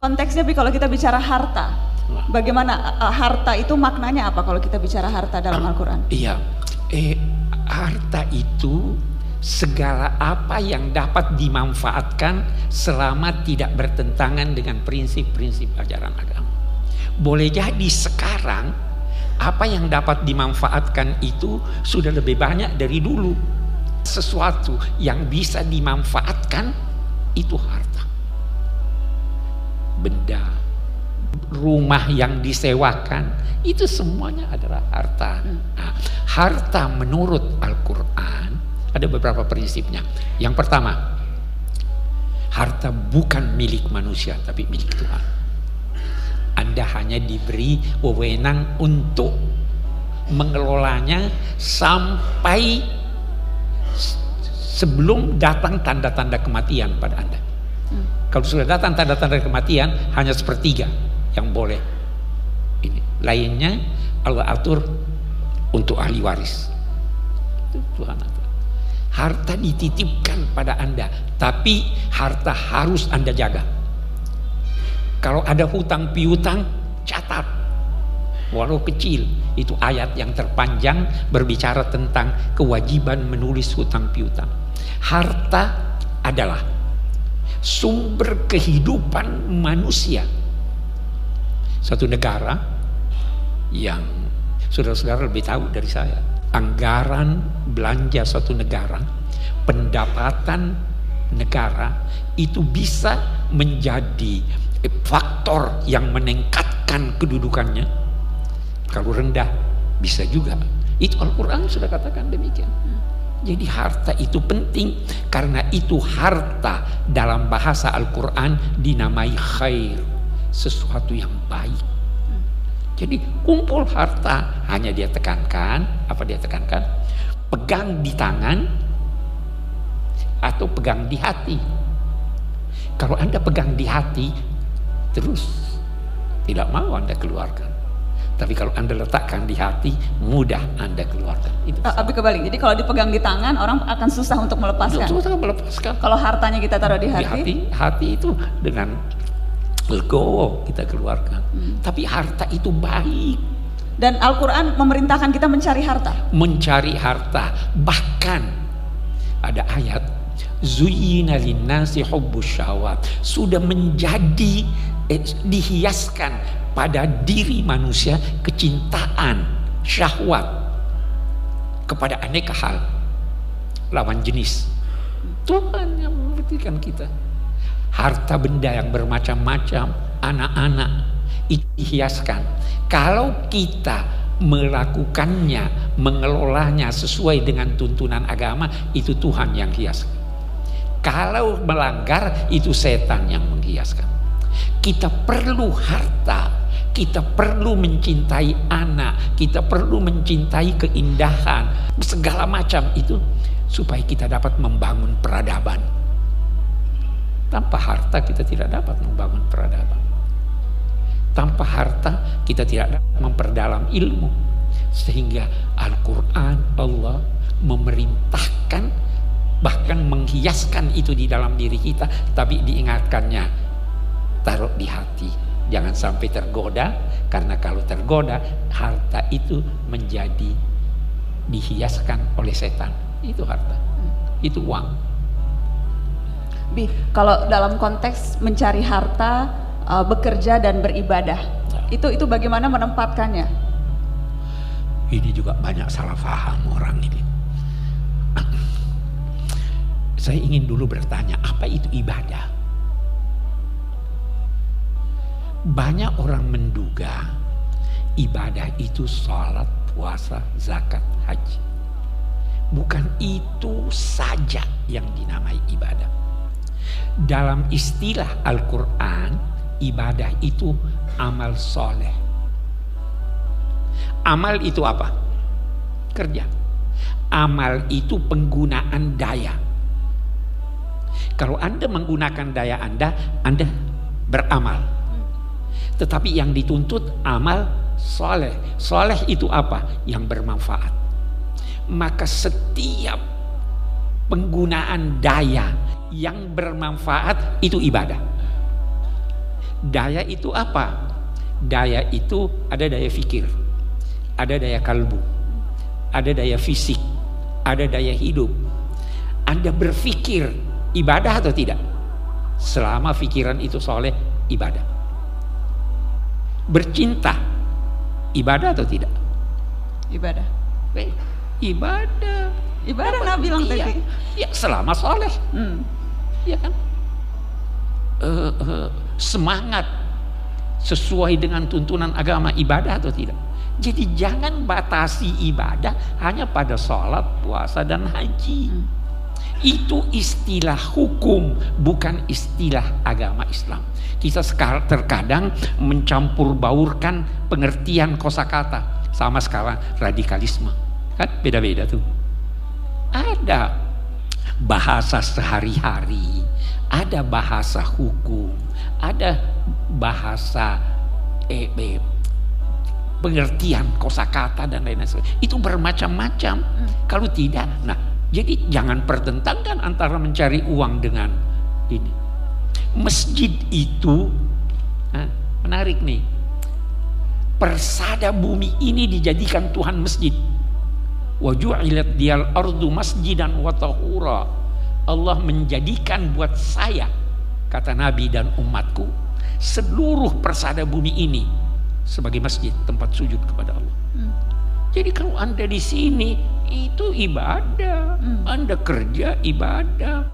Konteksnya kalau kita bicara harta, bagaimana harta itu maknanya apa kalau kita bicara harta dalam Al-Quran? Iya, harta itu segala apa yang dapat dimanfaatkan selama tidak bertentangan dengan prinsip-prinsip ajaran agama. Boleh jadi sekarang apa yang dapat dimanfaatkan itu sudah lebih banyak dari dulu. Sesuatu yang bisa dimanfaatkan itu harta. Benda, rumah yang disewakan, itu semuanya adalah harta. Nah, harta menurut Al-Quran ada beberapa prinsipnya. Yang pertama, harta bukan milik manusia tapi milik Tuhan. Anda hanya diberi wewenang untuk mengelolanya sampai sebelum datang tanda-tanda kematian pada Anda. Kalau sudah datang tanda-tanda kematian, hanya sepertiga yang boleh ini. Lainnya Allah atur untuk ahli waris. Itu Tuhan atur. Harta dititipkan pada Anda, tapi harta harus Anda jaga. Kalau ada hutang piutang, catat. Walau kecil, itu ayat yang terpanjang berbicara tentang kewajiban menulis hutang piutang. Harta adalah sumber kehidupan manusia. Satu negara yang saudara-saudara lebih tahu dari saya, anggaran belanja suatu negara, pendapatan negara itu bisa menjadi faktor yang meningkatkan kedudukannya. Kalau rendah bisa juga. Itu Al-Quran sudah katakan demikian. Jadi harta itu penting karena itu harta dalam bahasa Al-Quran dinamai khair, sesuatu yang baik. Jadi kumpul harta, hanya dia tekankan, apa dia tekankan? Pegang di tangan atau pegang di hati. Kalau Anda pegang di hati, terus tidak mau Anda keluarkan. Tapi kalau Anda letakkan di hati, mudah Anda keluarkan. Itu tapi kebalik, jadi kalau dipegang di tangan, orang akan susah untuk melepaskan. Susah melepaskan. Kalau hartanya kita taruh di hati, hati itu dengan legowo kita keluarkan. Tapi harta itu baik. Dan Al-Quran memerintahkan kita mencari harta. Mencari harta. Bahkan ada ayat, zuyyina linnasi hubbus syahwat. Sudah menjadi dihiaskan pada diri manusia kecintaan, syahwat kepada aneka hal, lawan jenis. Tuhan yang memberikan kita harta benda yang bermacam-macam, anak-anak itu dihiaskan. Kalau kita melakukannya, mengelolanya sesuai dengan tuntunan agama, itu Tuhan yang hiaskan. Kalau melanggar, itu setan yang menghiaskan. Kita perlu harta, kita perlu mencintai anak, kita perlu mencintai keindahan, segala macam itu supaya kita dapat membangun peradaban. Tanpa harta kita tidak dapat membangun peradaban. Tanpa harta kita tidak dapat memperdalam ilmu. Sehingga Al-Quran, Allah memerintahkan, bahkan menghiaskan itu di dalam diri kita, tapi diingatkannya, taruh di hati. Jangan sampai tergoda, karena kalau tergoda, harta itu menjadi dihiaskan oleh setan. Itu harta, itu uang. Bi, kalau dalam konteks mencari harta, bekerja dan beribadah, itu bagaimana menempatkannya? Ini juga banyak salah paham orang ini. Saya ingin dulu bertanya, apa itu ibadah? Banyak orang menduga ibadah itu salat, puasa, zakat, haji. Bukan itu saja yang dinamai ibadah. Dalam istilah Al-Quran, ibadah itu amal soleh. Amal itu apa? Kerja. Amal itu penggunaan daya. Kalau Anda menggunakan daya Anda beramal. Tetapi yang dituntut amal soleh. Soleh itu apa? Yang bermanfaat. Maka setiap penggunaan daya yang bermanfaat itu ibadah. Daya itu apa? Daya itu ada daya fikir, ada daya kalbu, ada daya fisik, ada daya hidup. Anda berpikir ibadah atau tidak? Selama pikiran itu soleh, ibadah. Bercinta, ibadah atau tidak? Ibadah. Ibadah. Ibadah Nabi bilang Iya. tadi. Ya selama soleh, ya kan? Semangat sesuai dengan tuntunan agama, ibadah atau tidak? Jadi jangan batasi ibadah hanya pada sholat, puasa, dan haji. Itu istilah hukum, bukan istilah agama Islam. Kita terkadang mencampur baurkan pengertian kosakata. Sama sekarang radikalisme, kan beda-beda tuh. Ada bahasa sehari-hari, ada bahasa hukum, ada bahasa pengertian kosakata dan lain-lain. Itu bermacam-macam. Kalau tidak, nah jadi jangan pertentangkan antara mencari uang dengan ini. Masjid itu menarik nih. Persada bumi ini dijadikan Tuhan masjid. Wa ju'ilat diyal ardu masjidan wa tahura. Allah menjadikan buat saya, kata Nabi dan umatku, seluruh persada bumi ini sebagai masjid, tempat sujud kepada Allah. Jadi kalau Anda di sini itu ibadah, Anda kerja ibadah.